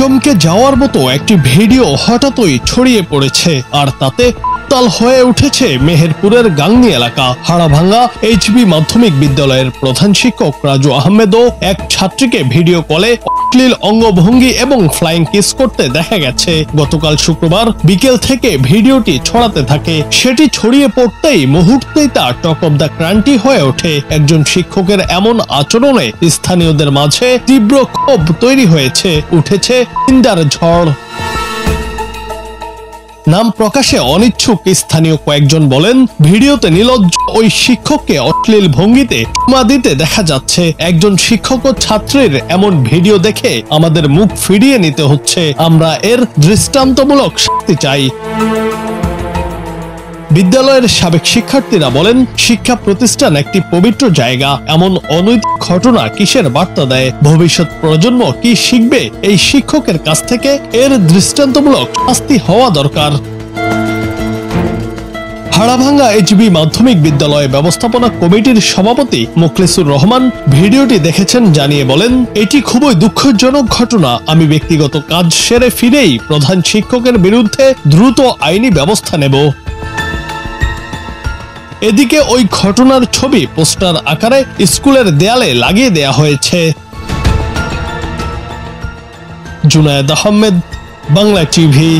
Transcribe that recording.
চমকে যাওয়ার মতো একটি ভিডিও হঠাৎই ছড়িয়ে পড়েছে, আর তাতে উত্তাল হয়ে উঠেছে মেহেরপুরের গাংনী এলাকা। হাড়াভাঙ্গা এইচবি মাধ্যমিক বিদ্যালয়ের প্রধান শিক্ষক রাজু আহমেদও এক ছাত্রীকে ভিডিও কলে অশ্লীল অঙ্গভঙ্গি এবং ফ্লাইং কিস করতে দেখা গেছে। গতকাল শুক্রবার বিকেল থেকে ভিডিওটি ছড়াতে থাকে। সেটি ছড়িয়ে পড়তেই মুহূর্তেই তা টক অব দ্য ক্রান্তি হয়ে ওঠে। একজন শিক্ষকের এমন আচরণে স্থানীয়দের মাঝে তীব্র ক্ষোভ তৈরি হয়েছে, উঠেছে নিন্দার ঝড়। নাম প্রকাশে অনিচ্ছুক স্থানীয় কয়েকজন বলেন, ভিডিওতে নির্লজ্জ ওই শিক্ষককে অশ্লীল ভঙ্গিতে চুমা দিতে দেখা যাচ্ছে। একজন শিক্ষক ও ছাত্রীর এমন ভিডিও দেখে আমাদের মুখ ফিরিয়ে নিতে হচ্ছে। আমরা এর দৃষ্টান্তমূলক শাস্তি চাই। বিদ্যালয়ের সাবেক শিক্ষার্থীরা বলেন, শিক্ষা প্রতিষ্ঠান একটি পবিত্র জায়গা। এমন অনৈতিক ঘটনা কিসের বার্তা দেয়? ভবিষ্যৎ প্রজন্ম কি শিখবে এই শিক্ষকের কাছ থেকে? এর দৃষ্টান্তমূলক শাস্তি হওয়া দরকার। হাড়াভাঙ্গা এইচবি মাধ্যমিক বিদ্যালয় ব্যবস্থাপনা কমিটির সভাপতি মুখলিসুর রহমান ভিডিওটি দেখেছেন জানিয়ে বলেন, এটি খুবই দুঃখজনক ঘটনা। আমি ব্যক্তিগত কাজ সেরে ফিরেই প্রধান শিক্ষকের বিরুদ্ধে দ্রুত আইনি ব্যবস্থা নেব। এদিকে ওই ঘটনার ছবি পোস্টার আকারে স্কুলের দেয়ালে লাগিয়ে দেয়া হয়েছে। জুনায়েদ আহমেদ, বাংলা টিভি।